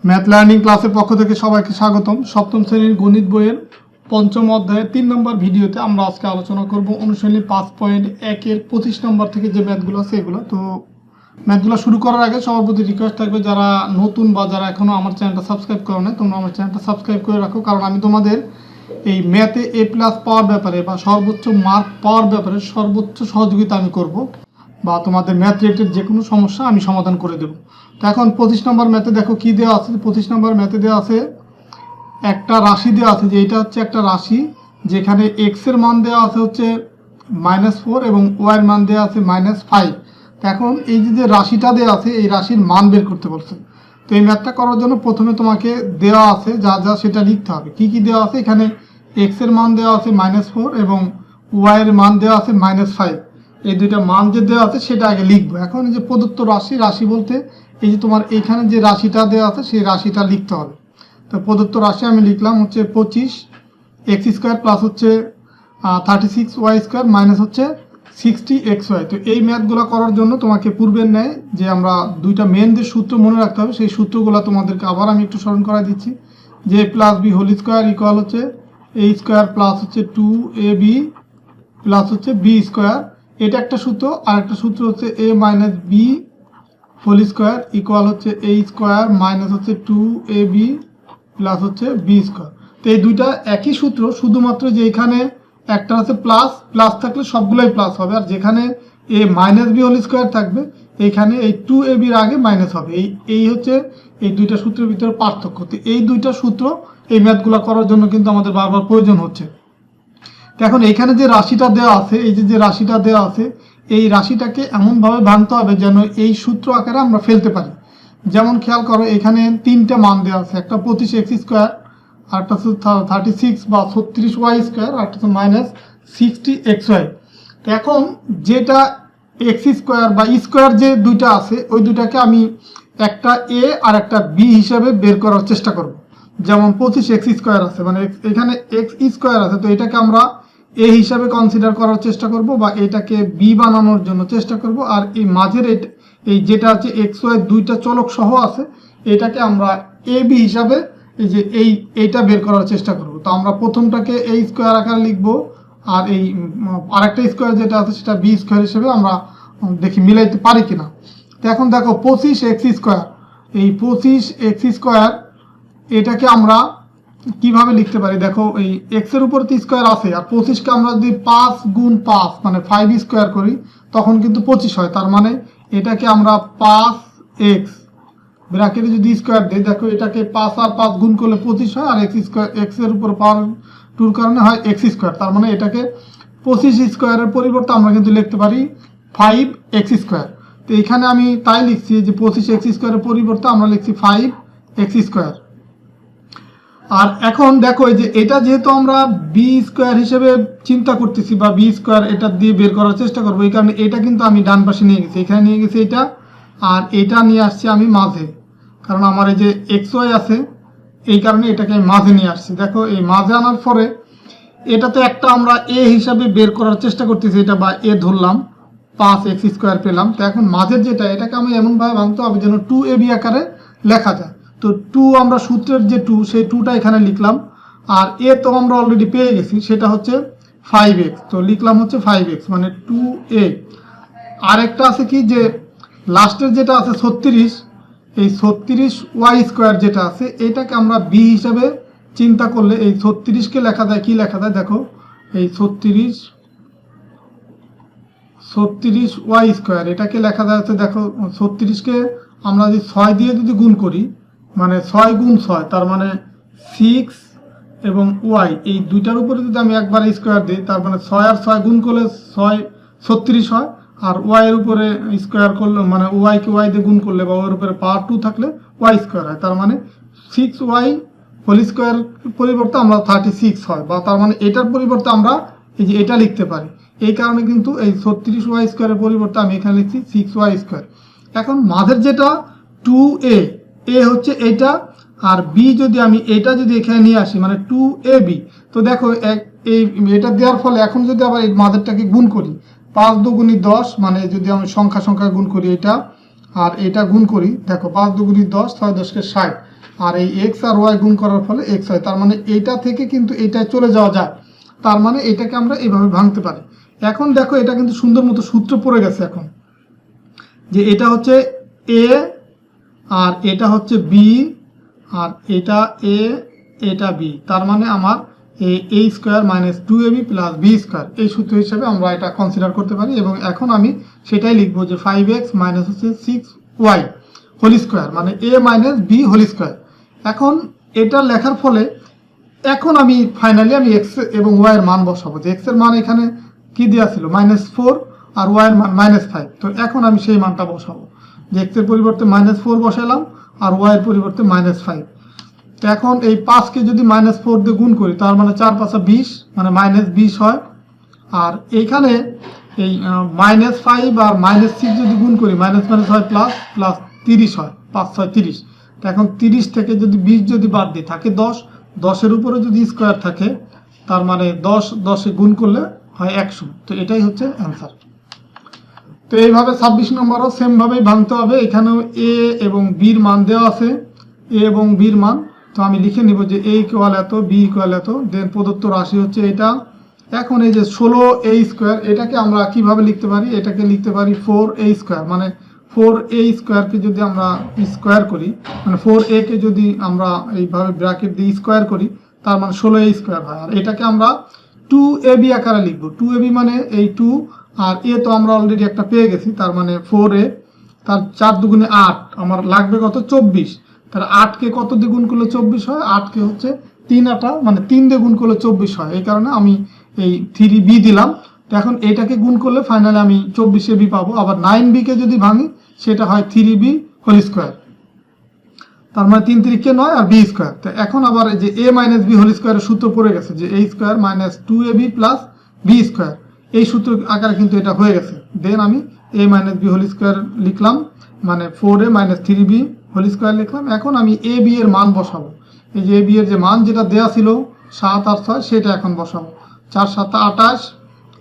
Math learning ক্লাসের পক্ষ থেকে সবাইকে স্বাগতম। সপ্তম শ্রেণীর গণিত বইয়ের পঞ্চম অধ্যায়ের 3 নম্বর ভিডিওতে আমরা আজকে আলোচনা করব অনুশীলনী 5.1 25 নম্বর থেকে যে ম্যাথগুলো আছে এগুলো। তো ম্যাথগুলো শুরু করার আগে সবার প্রতি রিকোয়েস্ট থাকবে, যারা নতুন বা যারা এখনও আমার চ্যানেলটা সাবস্ক্রাইব করো না, তোমরা আমার চ্যানেলটা সাবস্ক্রাইব করে রাখো, কারণ আমি তোমাদের এই ম্যাথে A+ পাওয়ার ব্যাপারে বা সর্বোচ্চ মার্ক পাওয়ার ব্যাপারে সর্বোচ্চ সহযোগিতা আমি করব, বা তোমাদের ম্যাথ রিলেটেড যে কোনো সমস্যা আমি সমাধান করে দেব। তো এখন 25 নম্বর ম্যাথে দেখো কি দেওয়া আছে। 25 নম্বর ম্যাথে দেওয়া আছে একটা রাশি দেওয়া আছে, যে এটা হচ্ছে একটা রাশি যেখানে x এর মান দেওয়া আছে হচ্ছে -4 এবং y এর মান দেওয়া আছে -5। তো এখন এই যে রাশিটা দেওয়া আছে এই রাশির মান বের করতে বলছে। তো এই ম্যাথটা করার জন্য প্রথমে তোমাকে দেওয়া আছে যা যা সেটা লিখতে হবে। কি কি দেওয়া আছে এখানে? x এর মান দেওয়া আছে -4 এবং y এর মান দেওয়া আছে -5। এই দুইটা মান যে দেওয়া আছে সেটা আগে লিখবো। এখন এই যে প্রদত্ত রাশি, রাশি বলতে এই যে তোমার এইখানে যে রাশিটা দেওয়া আছে সেই রাশিটা লিখতে হবে। তো প্রদত্ত রাশি আমি লিখলাম হচ্ছে 25x² প্লাস হচ্ছে 36y² মাইনাস হচ্ছে 60xy। তো এই ম্যাথগুলো করার জন্য তোমাকে পূর্বের ন্যায় যে আমরা দুইটা মেন যে সূত্র মনে রাখতে হবে সেই সূত্রগুলো তোমাদেরকে আবার আমি একটু স্মরণ করা দিচ্ছি। যে a+b² ইকুয়াল হচ্ছে a² প্লাস হচ্ছে 2ab প্লাস হচ্ছে b², এটা একটা সূত্র। আর একটা সূত্র হচ্ছে a - b² ইকুয়াল হচ্ছে a² মাইনাস হচ্ছে 2ab প্লাস হচ্ছে b²। তো এই দুইটা একই সূত্র, শুধুমাত্র যে এখানে একটা আছে প্লাস, প্লাস থাকলে সবগুলোই প্লাস হবে, আর যেখানে a - b² থাকবে এইখানে এই 2ab এর আগে মাইনাস হবে। এই হচ্ছে এই দুইটা সূত্রের ভিতরে পার্থক্য। তো এই দুইটা সূত্র এই ম্যাথগুলো করার জন্য কিন্তু আমাদের বারবার প্রয়োজন হচ্ছে। এখন এইখানে যে রাশিটা দেওয়া আছে, এই যে রাশিটা দেওয়া আছে এই রাশিটাকে এমনভাবে ভাঙতে হবে যেন এই সূত্র আকারে আমরা ফেলতে পারি। যেমন খেয়াল করো এখানে তিনটা মান দেওয়া আছে, একটা 25x², আরেকটা হচ্ছে 36 বা 36y², আর একটা হচ্ছে -60xy। এখন যেটা x² বা e² যে দুইটা আছে ওই দুইটাকে আমি একটা a আর একটা b হিসাবে বের করার চেষ্টা করব। যেমন 25x² আছে, মানে এখানে x² আছে, তো এটাকে আমরা a হিসাবে কনসিডার করার চেষ্টা করব বা এটাকে b বানানোর জন্য চেষ্টা করব। আর এই মাঝের এই যেটা আছে xy দুইটা চলক সহ আছে এটাকে আমরা ab হিসাবে এই যে এইটা বের করার চেষ্টা করব। তো আমরা প্রথমটাকে a² আকারে লিখব, আর এই আরেকটা স্কোয়ার যেটা আছে সেটা b² হিসেবে আমরা দেখি মিলাইতে পারি কিনা। তো এখন দেখো 25x², এই 25x² এটাকে আমরা কিভাবে লিখতে পারি? দেখো এই x এর উপর তো স্কোয়ার আছে, আর 25কে আমরা যদি 5 গুণ 5 মানে 5² করি তখন কিন্তু 25 হয়। তার মানে এটাকে আমরা 5x ব্র্যাকেটে যদি স্কোয়ার দিই, দেখো এটাকে 5 আর 5 গুণ করলে 25 হয়, আর x এর উপর পাওয়ার 2 কারণে হয় x²। তার মানে এটাকে 25² এর পরিবর্তে আমরা কিন্তু লিখতে পারি 5x²। তো এখানে আমি তাই লিখছি যে 25x² এর পরিবর্তে আমরা লিখছি 5x²। আর এখন দেখো এই যে এটা যেহেতু আমরা b² হিসেবে চিন্তা করতেছি বা b² এটা দিয়ে বের করার চেষ্টা করবো, এই কারণে এটা কিন্তু আমি ডান পাশে নিয়ে গেছি, এখানে নিয়ে গেছি এটা, আর এটা নিয়ে আসছি আমি মাঝে, কারণ আমার এই যে xy আছে এই কারণে এটাকে আমি মাঝে নিয়ে আসছি। দেখো এই মাঝে আনার পরে এটাতে একটা আমরা a হিসাবে বের করার চেষ্টা করতেছি, এটা বা a ধরলাম, 5x² পেলাম। তো এখন মাঝের যেটা এটাকে আমি এমনভাবে ভাঙতে হবে যেন 2ab আকারে লেখা যায়। তো 2 আমরা সূত্রের যে 2 সেই 2টা এখানে লিখলাম, আর a তো আমরা অলরেডি পেয়ে গেছি সেটা হচ্ছে 5x, তো লিখলাম হচ্ছে 5x মানে 2a। আরেকটা আছে কি যে লাস্টের যেটা আছে 36, এই 36y² যেটা আছে এটাকে আমরা b হিসাবে চিন্তা করলে এই 36কে লেখা যায়, কি লেখা যায় দেখো এই 36y² এটাকে লেখা যায় হচ্ছে, দেখো 36কে আমরা যদি 6 দিয়ে যদি গুণ করি মানে 6 গুণ 6, তার মানে 6 এবং y এই দুইটার উপরে যদি আমি একবার স্কোয়ার দিই তার মানে 6 আর 6 গুণ করলে 36 হয়, আর y এর উপরে স্কোয়ার করলে মানে y কে y দিয়ে গুণ করলে বা ওর উপরে পাওয়ার 2 থাকলে y² হয়, তার মানে 6y² পরিবর্তে আমরা 36 হয়, বা তার মানে এটার পরিবর্তে আমরা এই যে এটা লিখতে পারি। এই কারণে কিন্তু এই 36y² এর পরিবর্তে আমি এখানে লিখছি 6y²। এখন মাঝের যেটা 2a হচ্ছে এটা, আর b যদি আমি এটা যদি এখানে নিয়ে আসি মানে 2ab, তো দেখো এটা দেওয়ার ফলে এখন যদি আবার এই মাঝেরটাকে গুণ করি 5 × 2 = 10, মানে যদি আমি সংখ্যা গুণ করি এটা আর এটা গুণ করি, দেখো 5 × 2 = 10, 6 × 10 = 60। আর এই এক্স আর ওয়াই গুণ করার ফলে এক্স হয়, তার মানে এইটা থেকে কিন্তু এইটায় চলে যাওয়া যায়, তার মানে এটাকে আমরা এইভাবে ভাঙতে পারি। এখন দেখো এটা কিন্তু সুন্দর মতো সূত্র পড়ে গেছে এখন, যে এটা হচ্ছে এ আর এটা হচ্ছে বি আর এটা এ এটা বি, তার মানে আমার a square minus 2ab plus b square, এই সূত্র হিসেবে আমরা এটা কনসিডার করতে পারি। এবং এখন আমি সেটাই লিখবো যে 5x মাইনাস হচ্ছে 6y হোল স্কোয়ার, মানে এ মাইনাস বি হোল স্কোয়ার। এখন এটা লেখার ফলে এখন আমি ফাইনালি আমি এক্স এবং ওয়াই এর মান বসাবো, যে এক্স এর মান এখানে কি দেওয়া ছিল -4 আর ওয়াই এর মান -5, তো এখন আমি সেই মানটা বসাবো, যে এক্স এর পরিবর্তে -4 বসালাম আর ওয়াই এর পরিবর্তে -5। তো এখন এই 5কে যদি -4 দিয়ে গুণ করি, তার মানে 4 5 20, মানে -20 হয়। আর এইখানে এই -5 আর -6 যদি গুণ করি, মাইনাস মাইনাস হয় প্লাস, প্লাস 30 হয়, 5 6 30। তো এখন 30 থেকে যদি 20 যদি বাদ দিই, থাকে 10, 10-এর উপরে যদি স্কোয়ার থাকে, তার মানে 10 10-এ গুণ করলে হয় 100। তো এটাই হচ্ছে অ্যান্সার। তো এইভাবে 26 নম্বরও সেমভাবেই ভাঙতে হবে। এখানেও এ এবং বির মান দেওয়া আছে, এ এবং বির মান। তো আমি লিখে নিব যে এ ইকুয়াল এত, বি ইকুয়াল এত, দেন প্রদত্ত রাশি হচ্ছে এটা। এখন এই যে 16a স্কোয়ার, এটাকে আমরা কিভাবে লিখতে পারি, এটাকে লিখতে পারি 4a স্কোয়ার, মানে 4a স্কোয়ারকে যদি আমরা স্কোয়ার করি, মানে 4a কে যদি আমরা এইভাবে ব্র্যাকেট দিয়ে স্কোয়ার করি, তার মানে 16a স্কোয়ার হয়। আর এটাকে আমরা 2ab আকারে লিখবো। 2ab মানে এই 2, আর এ তো আমরা অলরেডি একটা পেয়ে গেছি, তার মানে 4a, তার 4 দুগুণে 8, আমার লাগবে কত 24। তার 8কে কত দিয়ে গুণ করলে 24 হয়, 8কে হচ্ছে 3 8 মানে 3 দিয়ে গুণ করলে 24 হয়, এই কারণে আমি এই 3b দিলাম। তো এখন এটাকে গুণ করলে ফাইনালি আমি 24ab পাবো। আবার 9b কে যদি ভাঙি, সেটা হয় 3b হোল স্কোয়ার, তার মানে 3 3 কে 9 আর b স্কোয়ার। তো এখন আবার এই যে a মাইনাস b হোল স্কোয়ারের সূত্র পড়ে গেছে, যে a square minus 2ab plus b square, এই সূত্র আকারে কিন্তু এটা হয়ে গেছে। দেন আমি a minus b whole square লিখলাম, মানে 4a minus 3b whole square লিখলাম। এখন আমি a b এর মান বসাবো, এই যে a b এর যে মান যেটা দেওয়া ছিল 7 আর 6, সেটা এখন বসাবো। 4 7 28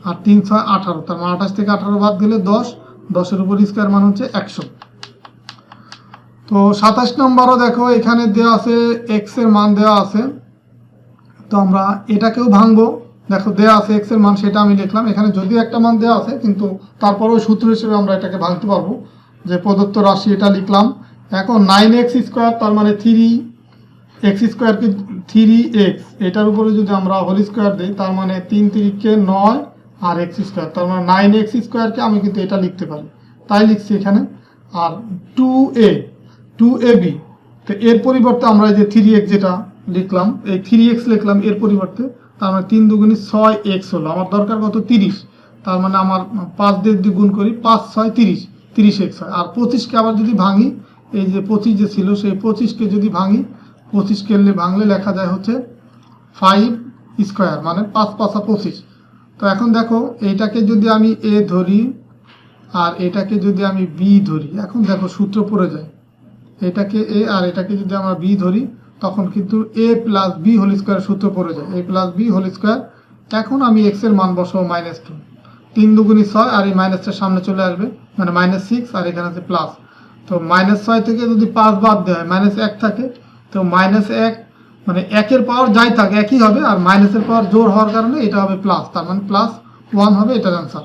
আর 3 6 18, তার মানে 28 থেকে 18 বাদ দিলে 10, 10-এর উপর স্কোয়ার মান হচ্ছে 100। তো 27 নম্বরও দেখো এখানে দেওয়া আছে এক্স এর মান দেওয়া আছে, তো আমরা এটাকেও ভাঙবো। দেখো দেওয়া আছে এক্স এর মান, সেটা আমি লিখলাম। এখানে যদিও একটা মান দেওয়া আছে, কিন্তু তারপরেও সূত্র হিসেবে আমরা এটাকে ভাঙতে পারবো, যে প্রদত্ত রাশি এটা লিখলাম। এখন 9x স্কোয়ার, তার মানে 3x স্কোয়ারকে 3x, এটার উপরে যদি আমরা হোল স্কোয়ার দিই, তার মানে 3 3 কে 9 আর x স্কোয়ার, তার মানে 9x স্কোয়ারকে আমি কিন্তু এটা লিখতে পারি, তাই লিখছি এখানে। আর 2ab, তো এর পরিবর্তে আমরা এই যে 3x যেটা লিখলাম, এই 3x লিখলাম এর পরিবর্তে, তার মানে 3 দুগুণে 6x হলো, আমার দরকার কত 30, তার মানে আমার 5 দিয়ে গুণ করি, 5 6 30, 30x হয়। আর 25কে আবার যদি ভাঙি, এই যে 25 যে ছিল, সেই 25কে যদি ভাঙি, 25কে ভাঙলে লেখা যায় হচ্ছে 5 স্কোয়ার, মানে 5 5 25। তো এখন দেখো এইটাকে যদি আমি a ধরি আর এটাকে যদি আমি b ধরি, এখন দেখো সূত্র পড়ে যায়, এটাকে a আর এটাকে যদি আমরা b ধরি, তখন কিন্তু a plus b whole square সূত্র পড়ে যায়, a plus b whole square. এখন আমি x এর মান বসাবো -2, 3 দুগুণে 6 আর এই মাইনাসটা সামনে চলে আসবে, মানে -6 আর এখানে আছে প্লাস। তো -6 থেকে যদি 5 বাদ দেওয়া হয়, -1 থাকে, তো -1 মানে 1-এর পাওয়ার যাই থাকে একই হবে, আর মাইনাসের পাওয়ার জোর হওয়ার কারণে এটা হবে প্লাস, তার মানে +1 হবে এটার অ্যান্সার।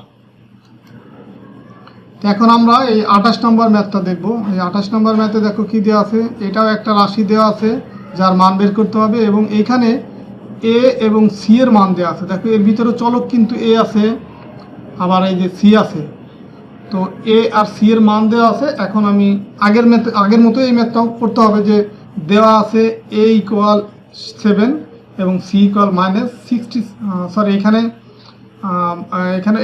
এখন আমরা এই 28 নম্বর ম্যাথটা দেখব। এই 28 নম্বর ম্যাথে দেখো কি দেওয়া আছে, এটাও একটা রাশি দেওয়া আছে যার মান বের করতে হবে, এবং এইখানে a এবং c এর মান দেওয়া আছে। দেখো এর ভিতরে চলক কিন্তু a আছে, আবার এই যে c আছে, তো a আর c এর মান দেওয়া আছে। এখন আমি আগের মতো এই ম্যাথটাও করতে হবে, যে দেওয়া আছে a ইকুয়াল 7 এবং c ইকুয়াল -60, সরি এখানে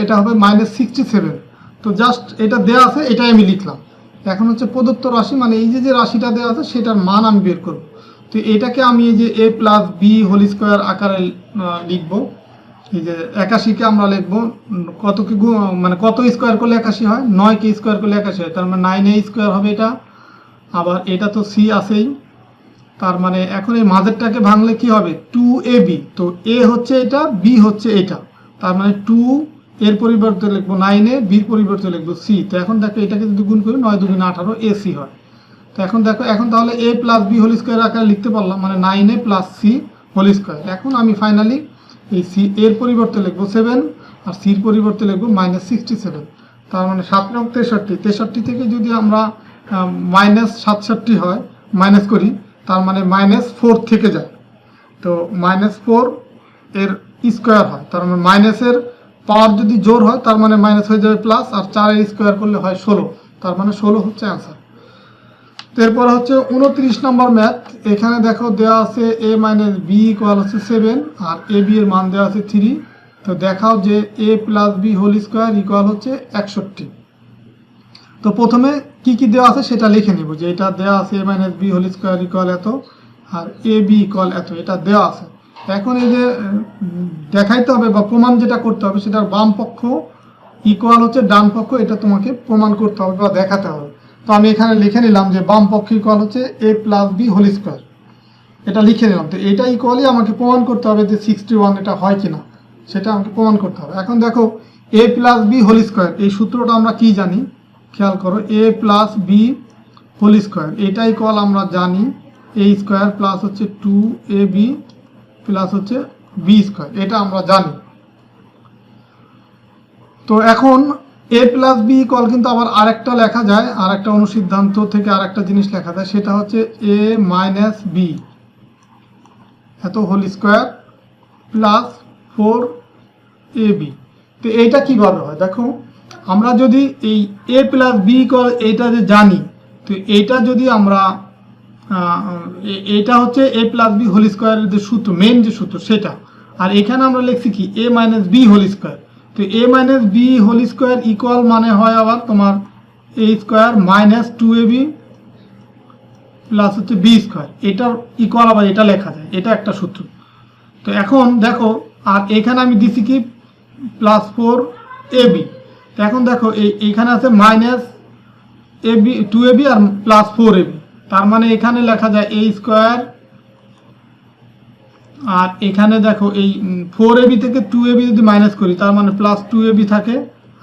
এটা হবে -67। তো জাস্ট এটা দেওয়া আছে, এটাই আমি লিখলাম। এখন হচ্ছে প্রদত্ত রাশি, মানে এই যে রাশিটা দেওয়া আছে সেটার মান আমি বের করব। তো এটাকে আমি এই যে a plus b whole square আকারে লিখবো। এই যে 81কে আমরা লিখবো কতকে, মানে কত স্কোয়ার করলে 81 হয়, 9কে স্কোয়ার করলে 81 হয়, তার মানে 9a স্কোয়ার হবে এটা। আবার এটা তো c আছেই, তার মানে এখন এই মাঝেরটাকে ভাঙলে কি হবে 2ab, তো a হচ্ছে এটা, b হচ্ছে এটা, তার মানে 2 এর পরিবর্তে লিখবো 9a, বির পরিবর্তে লিখবো c। তো এখন দেখো এটাকে যদি গুণ করি, 9 2 18 ac হয়। তো এখন দেখো, এখন তাহলে a plus b whole square আকারে লিখতে পারলাম, মানে 9a plus C whole square. এখন আমি ফাইনালি এই সি এর পরিবর্তে লিখবো 7 আর সির পরিবর্তে লিখবো -67। তার মানে 7 নং 63, 63 থেকে যদি আমরা -67 হয় মাইনাস করি, তার মানে -4 থেকে যায়, তো -4 এর স্কোয়ার হয়, তার মানে মাইনাসের পাওয়ার যদি জোর হয় তার মানে মাইনাস হয়ে যাবে প্লাস, আর 4 এর স্কোয়ার করলে হয় 16, তার মানে 16 হচ্ছে অ্যান্সার। এরপর হচ্ছে 29 নম্বর ম্যাথ। এখানে দেখো দেওয়া আছে a মাইনাস বি ইকুয়াল হচ্ছে 7 আর এ বি এর মান দেওয়া আছে 3। তো দেখাও যে a plus b whole square equal হচ্ছে 61। তো প্রথমে কি কি দেওয়া আছে সেটা লিখে নিব, যে এটা দেওয়া আছে a minus b whole square equal এত আর এ বি ইকুয়াল এত, এটা দেওয়া আছে। এখন এই যে দেখাইতে হবে বা প্রমাণ যেটা করতে হবে, সেটার বাম পক্ষ ইকুয়াল হচ্ছে ডান পক্ষ, এটা তোমাকে প্রমাণ করতে হবে বা দেখাতে হবে। তো আমি এখানে লিখে নিলাম যে বাম পক্ষ ইকুয়াল হচ্ছে a plus b whole square, এটা লিখে নিলাম। তো এটা ইকুয়ালি আমাকে প্রমাণ করতে হবে যে 61 এটা হয় কিনা, সেটা আমাকে প্রমাণ করতে হবে। এখন দেখো a plus b whole square, এই সূত্রটা আমরা কি জানি, খেয়াল করো, a plus b whole square এটা ইকুয়াল আমরা জানি a স্কোয়ার প্লাস হচ্ছে 2ab প্লাস হচ্ছে বি স্কোয়ার, এটা আমরা জানি। তো এখন a প্লাস বি ইকুয়াল কিন্তু আবার আরেকটা লেখা যায়, আরেকটা অনুসিদ্ধান্ত থেকে আরেকটা জিনিস লেখা যায়, সেটা হচ্ছে a মাইনাস বি এত হোল স্কোয়ার প্লাস 4ab। তো এইটা কিভাবে হয় দেখো, আমরা যদি এই a প্লাস বি ইকুয়াল এইটা যে জানি, তো এইটা যদি আমরা এটা হচ্ছে a প্লাস বি হোল স্কোয়ারের যে সূত্র, মেন যে সূত্র সেটা, আর এখানে আমরা লিখছি কি a minus b whole square. তো a minus b whole square equal মানে হয় আবার তোমার a square minus 2ab plus হচ্ছে বি স্কোয়ার, এটার ইকুয়াল আবার এটা লেখা যায়, এটা একটা সূত্র। তো এখন দেখো, আর এখানে আমি দিছি কি প্লাস 4ab। তো এখন দেখো এইখানে আছে মাইনাস ab 2ab আর প্লাস 4ab, তার মানে এখানে লেখা যায় a স্কোয়ার, আর এখানে দেখো এই 4ab থেকে 2ab যদি মাইনাস করি তার মানে প্লাস 2ab থাকে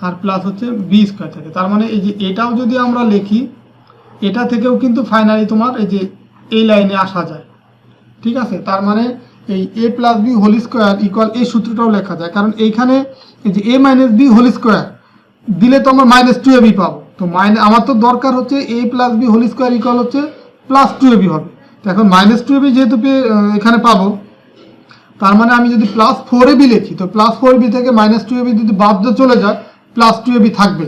আর প্লাস হচ্ছে বি স্কোয়ার থাকে। তার মানে এই যে এটাও যদি আমরা লিখি, এটা থেকেও কিন্তু ফাইনালি তোমার এই যে এই লাইনে আসা যায়, ঠিক আছে। তার মানে এই a plus b whole square equal এই সূত্রটাও লেখা যায়, কারণ এইখানে এই যে a minus b whole square দিলে তো আমরা মাইনাস 2ab পাবো। তো আমার তো দরকার হচ্ছে a plus b whole square equal হচ্ছে প্লাস 2ab হবে। তো এখন মাইনাস 2ab যেহেতু এখানে পাবো, তার মানে আমি যদি প্লাস 4ab লিখি, তো প্লাস 4ab থেকে মাইনাস 2ab যদি বাদ চলে যায় প্লাস 2ab থাকবে।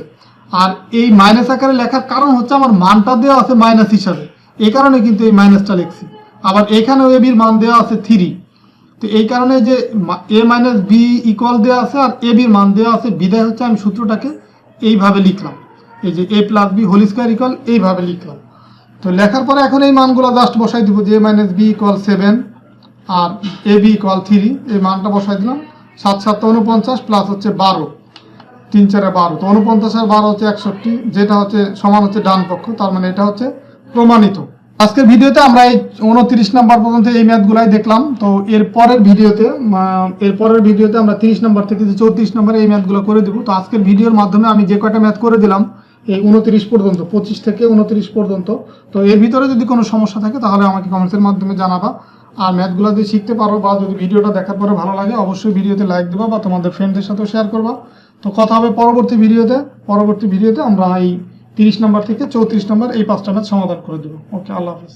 আর এই মাইনাস আকারে লেখার কারণ হচ্ছে আমার মানটা দেওয়া আছে মাইনাস হিসাবে, এই কারণে কিন্তু এই মাইনাসটা লিখছি। আবার এখানেও ab এর মান দেওয়া আছে 3, তো এই কারণে যে a মাইনাস বি ইকুয়াল দেওয়া আছে আর ab এর মান দেওয়া আছে, বিদায় হচ্ছে আমি সূত্রটাকে এইভাবে লিখলাম, এই যে a plus b whole square equal এইভাবে লিখলাম। তো লেখার পরে এখন এই মানগুলো জাস্ট বসাই দিব, যে a মাইনাস বি ইকুয়াল 7 আর ab ইকুয়াল 3, এই মানটা বসাই দিলাম। 7 7 49 প্লাস হচ্ছে 12, 3 4 12, তো 49 আর 12 হচ্ছে 61, যেটা হচ্ছে সমান হচ্ছে ডান পক্ষ, তার মানে এটা হচ্ছে প্রমাণিত। আজকের ভিডিওতে আমরা এই 29 নাম্বার পর্যন্ত এই ম্যাথগুলাই দেখলাম। তো এর পরের ভিডিওতে আমরা 30 নাম্বার থেকে 34 নাম্বার এই ম্যাথগুলো করে দেবো। তো আজকের ভিডিওর মাধ্যমে আমি যে কয়টা ম্যাথ করে দিলাম এই 29 পর্যন্ত, 25 থেকে 29 পর্যন্ত, তো এর ভিতরে যদি কোনো সমস্যা থাকে তাহলে আমাকে কমেন্টসের মাধ্যমে জানাবা। আর ম্যাথগুলো যদি শিখতে পারো বা যদি ভিডিওটা দেখার পরে ভালো লাগে, অবশ্যই ভিডিওতে লাইক দেবা বা তোমাদের ফ্রেন্ডদের সাথেও শেয়ার করবা। তো কথা হবে পরবর্তী ভিডিওতে আমরা এই 30 নাম্বার থেকে 34 নাম্বার এই 5টা ম্যাথ সমাধান করে দেবো। ওকে, আল্লাহ হাফিজ।